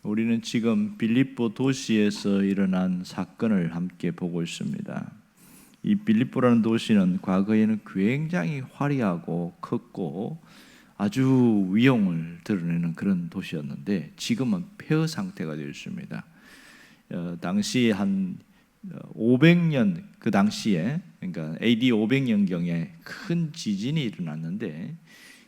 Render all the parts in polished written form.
우리는 지금 빌립보 도시에서 일어난 사건을 함께 보고 있습니다. 이 빌립보라는 도시는 과거에는 굉장히 화려하고 컸고 아주 위용을 드러내는 그런 도시였는데 지금은 폐허 상태가 되어 있습니다. 당시 한 500년 그 당시에 그러니까 AD 500년경에 큰 지진이 일어났는데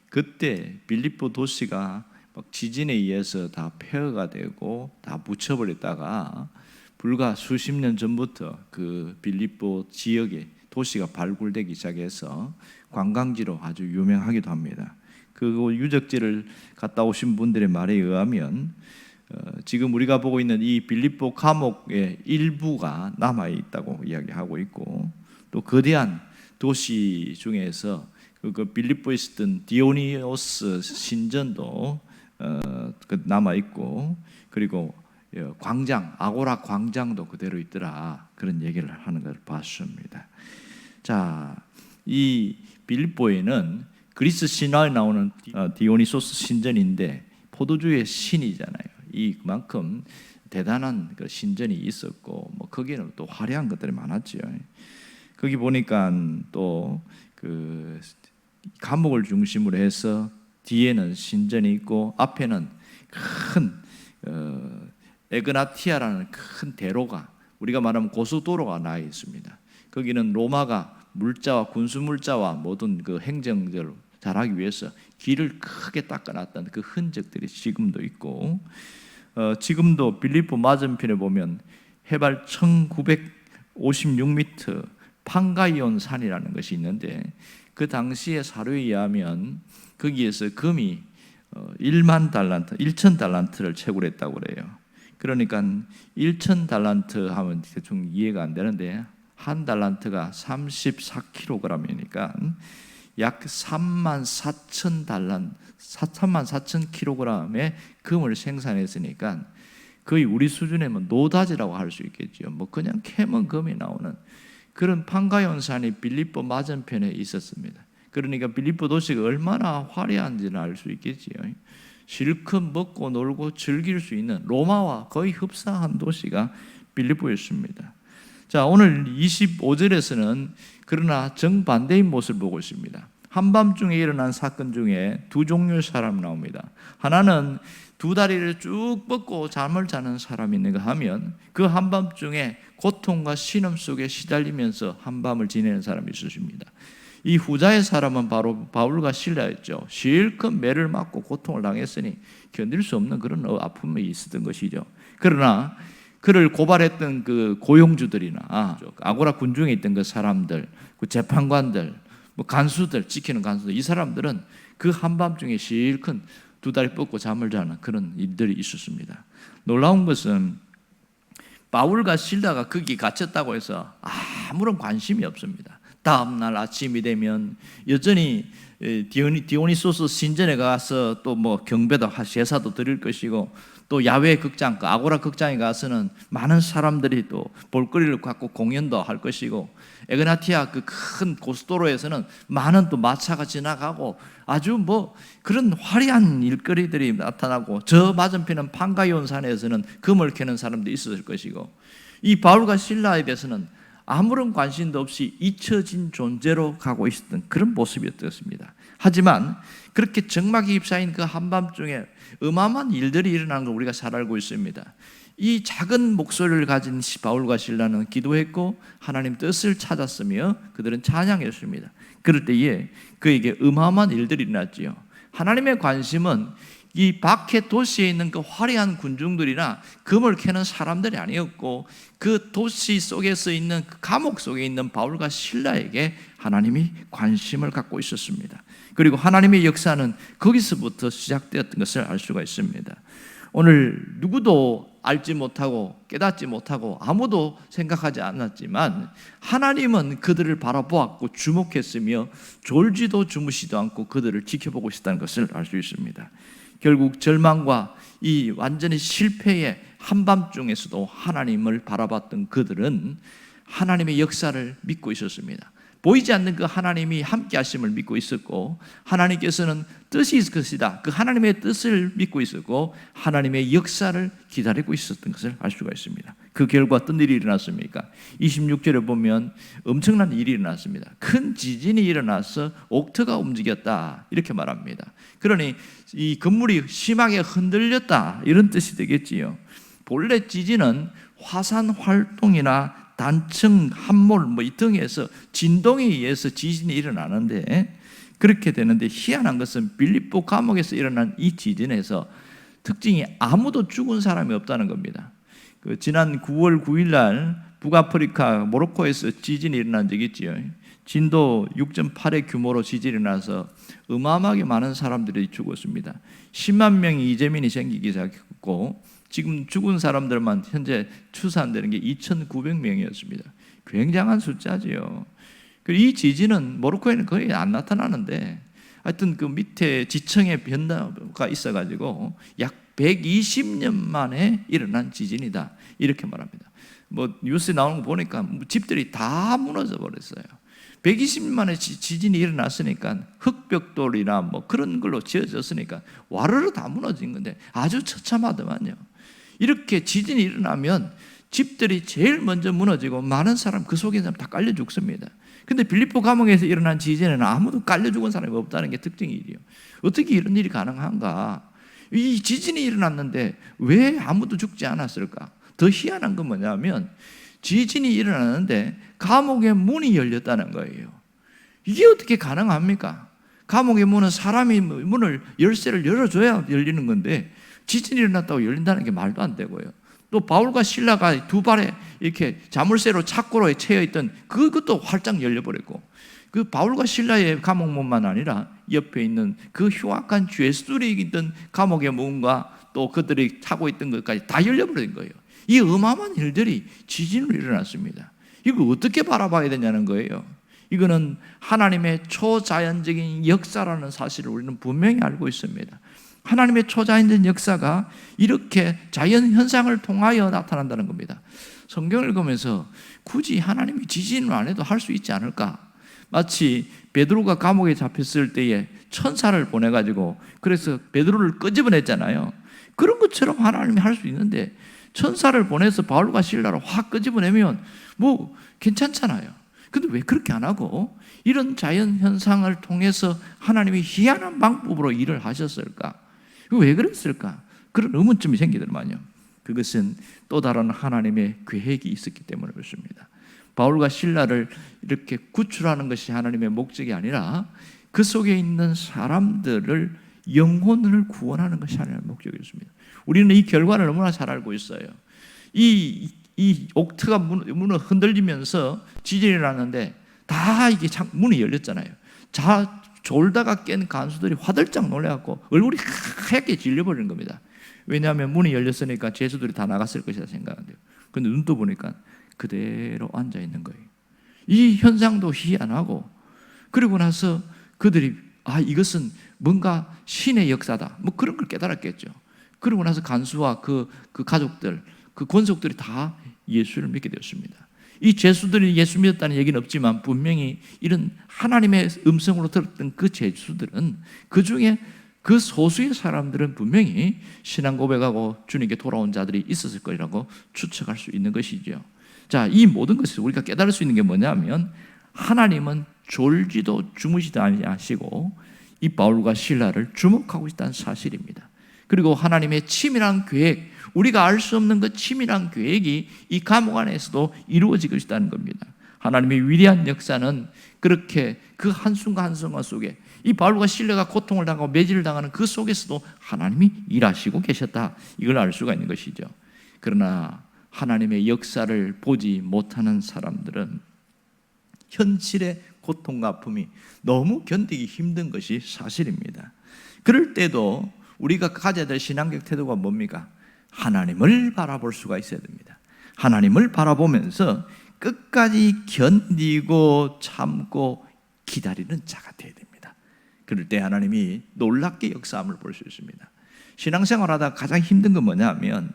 그때 빌립보 도시가 막 지진에 의해서 다 폐허가 되고 다 묻혀버렸다가 불과 수십 년 전부터 그 빌립보 지역에 도시가 발굴되기 시작해서 관광지로 아주 유명하기도 합니다. 그 유적지를 갔다 오신 분들의 말에 의하면 지금 우리가 보고 있는 이 빌립보 감옥의 일부가 남아 있다고 이야기하고 있고 또 거대한 도시 중에서 그 빌립보에 있었던 디오니오스 신전도 남아 있고 그리고 광장 아고라 광장도 그대로 있더라 그런 얘기를 하는 걸 봤습니다. 자, 이 빌립보에는 그리스 신화에 나오는 디오니소스 신전인데 포도주의 신이잖아요. 이만큼 대단한 그 신전이 있었고 뭐 거기는 또 화려한 것들이 많았죠. 거기 보니까 또 그 감옥을 중심으로 해서 뒤에는 신전이 있고 앞에는 큰 에그나티아라는 큰 대로가 우리가 말하면 고속도로가 나 있습니다. 거기는 로마가 물자와 군수 물자와 모든 그 행정들을 잘하기 위해서 길을 크게 닦아놨던 그 흔적들이 지금도 있고 지금도 빌립보 맞은편에 보면 해발 1956m 판가이온 산이라는 것이 있는데 그 당시의 사료에 의하면 거기에서 금이 1만 달란트, 1천 달란트를 채굴했다고 그래요. 그러니까 1천 달란트 하면 대충 이해가 안 되는데 한 달란트가 34kg이니까 약 3만 4천 달란트, 3만 4천 kg의 금을 생산했으니까 거의 우리 수준이면 노다지라고 할 수 있겠죠. 뭐 그냥 캐면 금이 나오는 그런 판가온산이 빌립보 맞은편에 있었습니다. 그러니까 빌립보 도시가 얼마나 화려한지는 알 수 있겠지요. 실컷 먹고 놀고 즐길 수 있는 로마와 거의 흡사한 도시가 빌립보였습니다. 자, 오늘 25절에서는 그러나 정반대인 모습을 보고 있습니다. 한밤중에 일어난 사건 중에 두 종류의 사람이 나옵니다. 하나는 두 다리를 쭉 뻗고 잠을 자는 사람이 있는가 하면 그 한밤중에 고통과 신음 속에 시달리면서 한밤을 지내는 사람이 있으십니다. 이 후자의 사람은 바로 바울과 실라였죠. 실컷 매를 맞고 고통을 당했으니 견딜 수 없는 그런 아픔이 있었던 것이죠. 그러나 그를 고발했던 그 고용주들이나 아고라 군중에 있던 그 사람들, 그 재판관들, 뭐 간수들, 지키는 간수들, 이 사람들은 그 한밤중에 실컷 두 다리 뻗고 잠을 자는 그런 일들이 있었습니다. 놀라운 것은 바울과 실라가 거기 갇혔다고 해서 아무런 관심이 없습니다. 다음날 아침이 되면 여전히 디오니소스 신전에 가서 또 뭐 경배도 제사도 드릴 것이고 또 야외 극장, 아고라 극장에 가서는 많은 사람들이 또 볼거리를 갖고 공연도 할 것이고 에그나티아 그 큰 고속도로에서는 많은 또 마차가 지나가고 아주 뭐 그런 화려한 일거리들이 나타나고 저 맞은편은 판가이온 산에서는 금을 캐는 사람도 있었을 것이고 이 바울과 실라에 대해서는 아무런 관심도 없이 잊혀진 존재로 가고 있었던 그런 모습이었습니다. 하지만 그렇게 적막이 휩싸인 그 한밤중에 어마어마한 일들이 일어나는 걸 우리가 잘 알고 있습니다. 이 작은 목소리를 가진 바울과 실라는 기도했고 하나님 뜻을 찾았으며 그들은 찬양했습니다. 그럴 때에 그에게 어마어마한 일들이 일어났지요. 하나님의 관심은 이 밖에 도시에 있는 그 화려한 군중들이나 금을 캐는 사람들이 아니었고 그 도시 속에서 있는 그 감옥 속에 있는 바울과 실라에게 하나님이 관심을 갖고 있었습니다. 그리고 하나님의 역사는 거기서부터 시작되었던 것을 알 수가 있습니다. 오늘 누구도 알지 못하고 깨닫지 못하고 아무도 생각하지 않았지만 하나님은 그들을 바라보았고 주목했으며 졸지도 주무시도 않고 그들을 지켜보고 있었다는 것을 알 수 있습니다. 결국 절망과 이 완전히 실패의 한밤중에서도 하나님을 바라봤던 그들은 하나님의 역사를 믿고 있었습니다. 보이지 않는 그 하나님이 함께 하심을 믿고 있었고, 하나님께서는 뜻이 있을 것이다, 그 하나님의 뜻을 믿고 있었고, 하나님의 역사를 기다리고 있었던 것을 알 수가 있습니다. 그 결과 어떤 일이 일어났습니까? 26절에 보면 엄청난 일이 일어났습니다. 큰 지진이 일어나서 옥터가 움직였다, 이렇게 말합니다. 그러니 이 건물이 심하게 흔들렸다, 이런 뜻이 되겠지요. 본래 지진은 화산 활동이나 단층, 함몰 이 등에서 진동에 의해서 지진이 일어나는데, 그렇게 되는데 희한한 것은 빌립보 감옥에서 일어난 이 지진에서 특징이 아무도 죽은 사람이 없다는 겁니다. 지난 9월 9일 날 북아프리카 모로코에서 지진이 일어난 적이 있지요. 진도 6.8의 규모로 지진이 일어나서 어마어마하게 많은 사람들이 죽었습니다. 10만 명이 이재민이 생기기 시작했고, 지금 죽은 사람들만 현재 추산되는 게 2,900명이었습니다. 굉장한 숫자지요. 이 지진은 모로코에는 거의 안 나타나는데, 하여튼 그 밑에 지층에 변화가 있어가지고 약 120년 만에 일어난 지진이다, 이렇게 말합니다. 뉴스에 나오는 거 보니까 집들이 다 무너져 버렸어요. 120년 만에 지진이 일어났으니까 흙벽돌이나 그런 걸로 지어졌으니까 와르르 다 무너진 건데 아주 처참하더만요. 이렇게 지진이 일어나면 집들이 제일 먼저 무너지고 많은 사람, 그 속에 다 깔려 죽습니다. 근데 빌립보 감옥에서 일어난 지진에는 아무도 깔려 죽은 사람이 없다는 게 특징이에요. 어떻게 이런 일이 가능한가? 이 지진이 일어났는데 왜 아무도 죽지 않았을까? 더 희한한 건 뭐냐면 지진이 일어나는데 감옥의 문이 열렸다는 거예요. 이게 어떻게 가능합니까? 감옥의 문은 사람이 문을 열쇠를 열어줘야 열리는 건데 지진이 일어났다고 열린다는 게 말도 안 되고요. 또 바울과 실라가 두 발에 이렇게 자물쇠로 착고로 채여 있던 그것도 활짝 열려버렸고, 그 바울과 실라의 감옥문만 아니라 옆에 있는 그 흉악한 죄수들이 있던 감옥의 문과 또 그들이 타고 있던 것까지 다 열려버린 거예요. 이 어마어마한 일들이 지진으로 일어났습니다. 이거 어떻게 바라봐야 되냐는 거예요. 이거는 하나님의 초자연적인 역사라는 사실을 우리는 분명히 알고 있습니다. 하나님의 초자연적인 역사가 이렇게 자연 현상을 통하여 나타난다는 겁니다. 성경을 읽으면서 굳이 하나님이 지진을 안 해도 할 수 있지 않을까? 마치 베드로가 감옥에 잡혔을 때에 천사를 보내가지고 그래서 베드로를 끄집어냈잖아요. 그런 것처럼 하나님이 할 수 있는데 천사를 보내서 바울과 실라를 확 끄집어내면 괜찮잖아요. 근데 왜 그렇게 안 하고 이런 자연 현상을 통해서 하나님이 희한한 방법으로 일을 하셨을까? 왜 그랬을까? 그런 의문점이 생기더만요. 그것은 또 다른 하나님의 계획이 있었기 때문에 그렇습니다. 바울과 실라를 이렇게 구출하는 것이 하나님의 목적이 아니라 그 속에 있는 사람들을 영혼을 구원하는 것이 하나님의 목적이었습니다. 우리는 이 결과를 너무나 잘 알고 있어요. 이 옥트가 문을 흔들리면서 지진이 일어났는데 다 이게 문이 열렸잖아요. 졸다가 깬 간수들이 화들짝 놀래갖고 얼굴이 하얗게 질려버리는 겁니다. 왜냐하면 문이 열렸으니까 죄수들이 다 나갔을 것이다 생각한대요. 그런데 눈 떠 보니까 그대로 앉아 있는 거예요. 이 현상도 희한하고, 그리고 나서 그들이 이것은 뭔가 신의 역사다, 그런 걸 깨달았겠죠. 그러고 나서 간수와 그 가족들, 그 권속들이 다 예수를 믿게 되었습니다. 이 죄수들이 예수 믿었다는 얘기는 없지만 분명히 이런 하나님의 음성으로 들었던 그 죄수들은, 그 중에 그 소수의 사람들은 분명히 신앙 고백하고 주님께 돌아온 자들이 있었을 거라고 추측할 수 있는 것이죠. 자, 이 모든 것을 우리가 깨달을 수 있는 게 뭐냐면 하나님은 졸지도 주무시도 아니하시고 이 바울과 실라를 주목하고 있다는 사실입니다. 그리고 하나님의 치밀한 계획, 우리가 알 수 없는 그 치밀한 계획이 이 감옥 안에서도 이루어지고 있다는 겁니다. 하나님의 위대한 역사는 그렇게 그 한순간 한순간 속에 이 바울과 실라가 고통을 당하고 매질을 당하는 그 속에서도 하나님이 일하시고 계셨다, 이걸 알 수가 있는 것이죠. 그러나 하나님의 역사를 보지 못하는 사람들은 현실의 고통과 아픔이 너무 견디기 힘든 것이 사실입니다. 그럴 때도 우리가 가져야 될 신앙적 태도가 뭡니까? 하나님을 바라볼 수가 있어야 됩니다. 하나님을 바라보면서 끝까지 견디고 참고 기다리는 자가 되어야 됩니다. 그럴 때 하나님이 놀랍게 역사함을 볼 수 있습니다. 신앙생활하다 가장 힘든 건 뭐냐면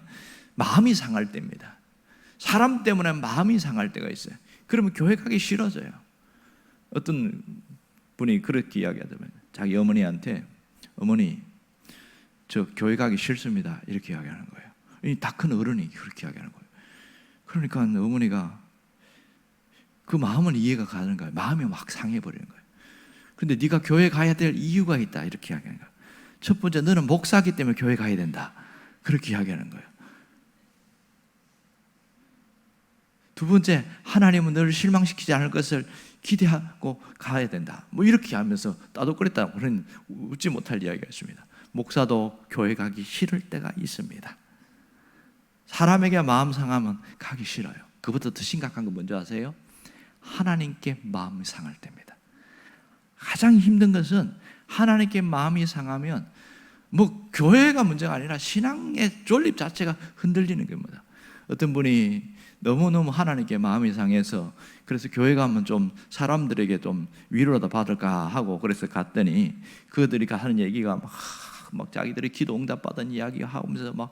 마음이 상할 때입니다. 사람 때문에 마음이 상할 때가 있어요. 그러면 교회 가기 싫어져요. 어떤 분이 그렇게 이야기하더라고요. 자기 어머니한테 어머니 저 교회 가기 싫습니다 이렇게 이야기하는 거예요. 이 다 큰 어른이 그렇게 이야기하는 거예요. 그러니까 어머니가 그 마음은 이해가 가는 거예요. 마음이 막 상해버리는 거예요. 그런데 네가 교회 가야 될 이유가 있다 이렇게 이야기하는 거예요. 첫 번째 너는 목사이기 때문에 교회 가야 된다 그렇게 이야기하는 거예요. 두 번째 하나님은 너를 실망시키지 않을 것을 기대하고 가야 된다 뭐 이렇게 하면서 따돌거렸다고 그런 웃지 못할 이야기가 있습니다. 목사도 교회 가기 싫을 때가 있습니다. 사람에게 마음 상하면 가기 싫어요. 그보다 더 심각한 건 뭔지 아세요? 하나님께 마음이 상할 때입니다. 가장 힘든 것은 하나님께 마음이 상하면 뭐 교회가 문제가 아니라 신앙의 존립 자체가 흔들리는 겁니다. 어떤 분이 너무너무 하나님께 마음이 상해서 그래서 교회 가면 좀 사람들에게 좀 위로라도 받을까 하고 그래서 갔더니 그들이 하는 얘기가 막 자기들이 기도 응답받은 이야기 하면서 막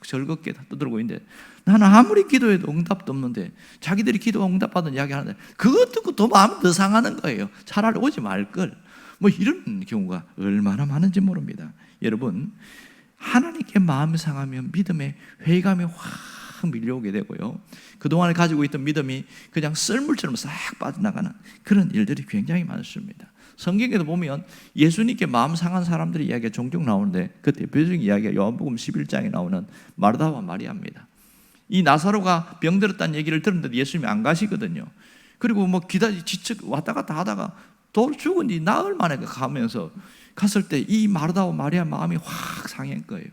즐겁게 다 떠들고 있는데 나는 아무리 기도해도 응답도 없는데 자기들이 기도 응답받은 이야기 하는데 그것 듣고 더 마음이 더 상하는 거예요. 차라리 오지 말걸. 뭐 이런 경우가 얼마나 많은지 모릅니다. 여러분 하나님께 마음이 상하면 믿음의 회의감이 확 밀려오게 되고요. 그동안에 가지고 있던 믿음이 그냥 썰물처럼 싹 빠져나가는 그런 일들이 굉장히 많습니다. 성경에도 보면 예수님께 마음 상한 사람들의 이야기가 종종 나오는데 그 대표적인 이야기가 요한복음 11장에 나오는 마르다와 마리아입니다. 이 나사로가 병들었다는 얘기를 들었는데 예수님이 안 가시거든요. 그리고 뭐 지쳐 왔다 갔다 하다가 돌 죽은 지 나흘 만에 가면서 갔을 때 이 마르다와 마리아 마음이 확 상한 거예요.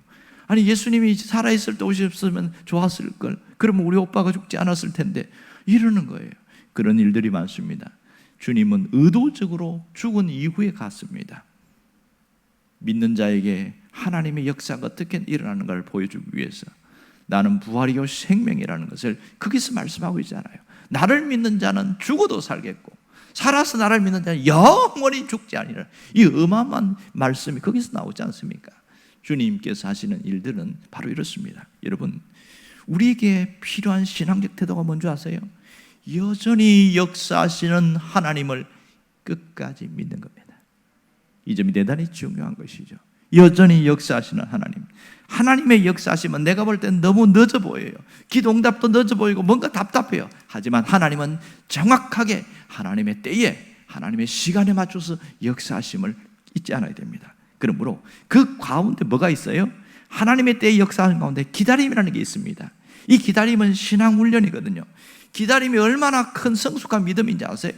아니 예수님이 살아있을 때 오셨으면 좋았을 걸. 그러면 우리 오빠가 죽지 않았을 텐데 이러는 거예요. 그런 일들이 많습니다. 주님은 의도적으로 죽은 이후에 갔습니다. 믿는 자에게 하나님의 역사가 어떻게 일어나는 걸 보여주기 위해서 나는 부활이요 생명이라는 것을 거기서 말씀하고 있잖아요. 나를 믿는 자는 죽어도 살겠고 살아서 나를 믿는 자는 영원히 죽지 아니라 이 어마어마한 말씀이 거기서 나오지 않습니까? 주님께서 하시는 일들은 바로 이렇습니다. 여러분 우리에게 필요한 신앙적 태도가 뭔지 아세요? 여전히 역사하시는 하나님을 끝까지 믿는 겁니다. 이 점이 대단히 중요한 것이죠. 여전히 역사하시는 하나님. 하나님의 역사하시면 내가 볼 땐 너무 늦어 보여요. 기도 응답도 늦어 보이고 뭔가 답답해요. 하지만 하나님은 정확하게 하나님의 때에 하나님의 시간에 맞춰서 역사하심을 잊지 않아야 됩니다. 그러므로 그 가운데 뭐가 있어요? 하나님의 때에 역사하는 가운데 기다림이라는 게 있습니다. 이 기다림은 신앙 훈련이거든요. 기다림이 얼마나 큰 성숙한 믿음인지 아세요?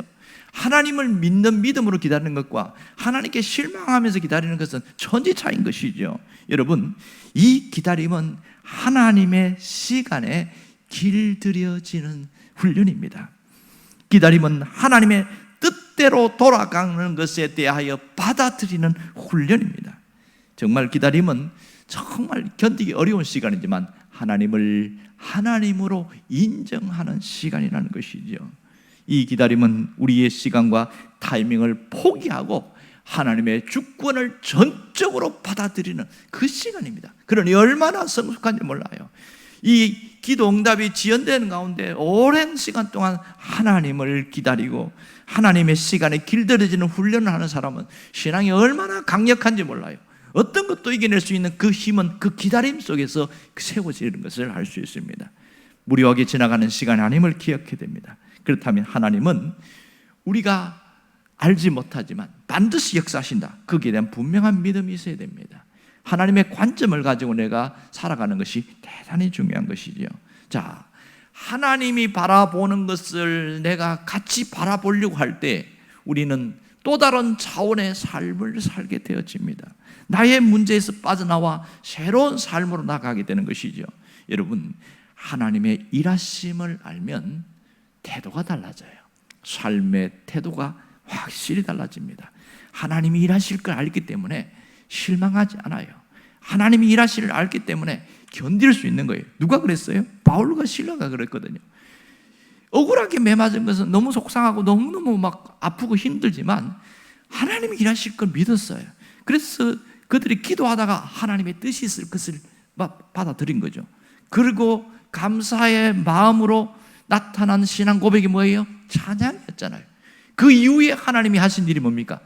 하나님을 믿는 믿음으로 기다리는 것과 하나님께 실망하면서 기다리는 것은 천지 차이인 것이죠. 여러분, 이 기다림은 하나님의 시간에 길들여지는 훈련입니다. 기다림은 하나님의 뜻대로 돌아가는 것에 대하여 받아들이는 훈련입니다. 정말 기다림은 정말 견디기 어려운 시간이지만 하나님을 하나님으로 인정하는 시간이라는 것이죠. 이 기다림은 우리의 시간과 타이밍을 포기하고 하나님의 주권을 전적으로 받아들이는 그 시간입니다. 그러니 얼마나 성숙한지 몰라요. 이 기도 응답이 지연되는 가운데 오랜 시간 동안 하나님을 기다리고 하나님의 시간에 길들여지는 훈련을 하는 사람은 신앙이 얼마나 강력한지 몰라요. 어떤 것도 이겨낼 수 있는 그 힘은 그 기다림 속에서 세워지는 것을 알 수 있습니다. 무료하게 지나가는 시간이 아님을 기억해야 됩니다. 그렇다면 하나님은 우리가 알지 못하지만 반드시 역사하신다. 거기에 대한 분명한 믿음이 있어야 됩니다. 하나님의 관점을 가지고 내가 살아가는 것이 대단히 중요한 것이죠. 자, 하나님이 바라보는 것을 내가 같이 바라보려고 할 때 우리는 또 다른 차원의 삶을 살게 되어집니다. 나의 문제에서 빠져나와 새로운 삶으로 나가게 되는 것이죠. 여러분, 하나님의 일하심을 알면 태도가 달라져요. 삶의 태도가 확실히 달라집니다. 하나님이 일하실 걸 알기 때문에 실망하지 않아요. 하나님이 일하실 걸 알기 때문에 견딜 수 있는 거예요. 누가 그랬어요? 바울과 실라가 그랬거든요. 억울하게 매맞은 것은 너무 속상하고 너무너무 막 아프고 힘들지만 하나님이 일하실 걸 믿었어요. 그래서 그들이 기도하다가 하나님의 뜻이 있을 것을 받아들인 거죠. 그리고 감사의 마음으로 나타난 신앙 고백이 뭐예요? 찬양이었잖아요. 그 이후에 하나님이 하신 일이 뭡니까?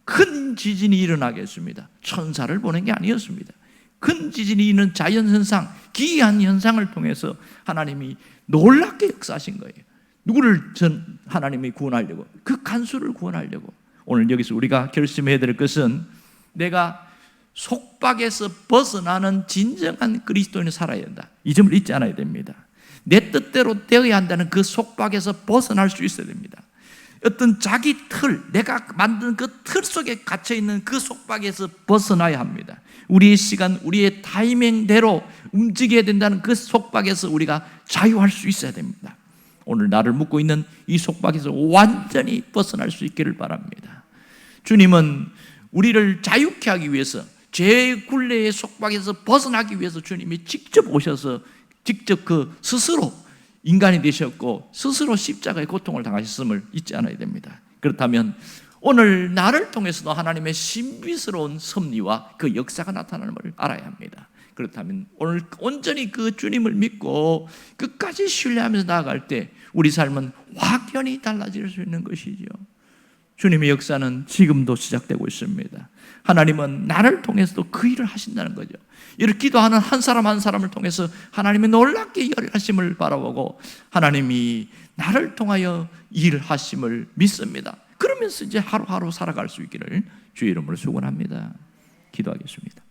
큰 지진이 일어나겠습니다. 천사를 보낸 게 아니었습니다. 큰 지진이 있는 자연현상, 기이한 현상을 통해서 하나님이 놀랍게 역사하신 거예요. 누구를 하나님이 구원하려고? 그 간수를 구원하려고. 오늘 여기서 우리가 결심해야 될 것은 내가 속박에서 벗어나는 진정한 그리스도인이 살아야 된다. 이 점을 잊지 않아야 됩니다. 내 뜻대로 되어야 한다는 그 속박에서 벗어날 수 있어야 됩니다. 어떤 자기 틀, 내가 만든 그 틀 속에 갇혀있는 그 속박에서 벗어나야 합니다. 우리의 시간, 우리의 타이밍대로 움직여야 된다는 그 속박에서 우리가 자유할 수 있어야 됩니다. 오늘 나를 묶고 있는 이 속박에서 완전히 벗어날 수 있기를 바랍니다. 주님은 우리를 자유케 하기 위해서, 죄의 굴레의 속박에서 벗어나기 위해서 주님이 직접 오셔서 직접 그 스스로 인간이 되셨고 스스로 십자가의 고통을 당하셨음을 잊지 않아야 됩니다. 그렇다면 오늘 나를 통해서도 하나님의 신비스러운 섭리와 그 역사가 나타나는 걸 알아야 합니다. 그렇다면 오늘 온전히 그 주님을 믿고 끝까지 신뢰하면서 나아갈 때 우리 삶은 확연히 달라질 수 있는 것이죠. 주님의 역사는 지금도 시작되고 있습니다. 하나님은 나를 통해서도 그 일을 하신다는 거죠. 이렇게 기도하는 한 사람 한 사람을 통해서 하나님의 놀랍게 일하심을 바라보고 하나님이 나를 통하여 일하심을 믿습니다. 그러면서 이제 하루하루 살아갈 수 있기를 주의 이름으로 축원합니다. 기도하겠습니다.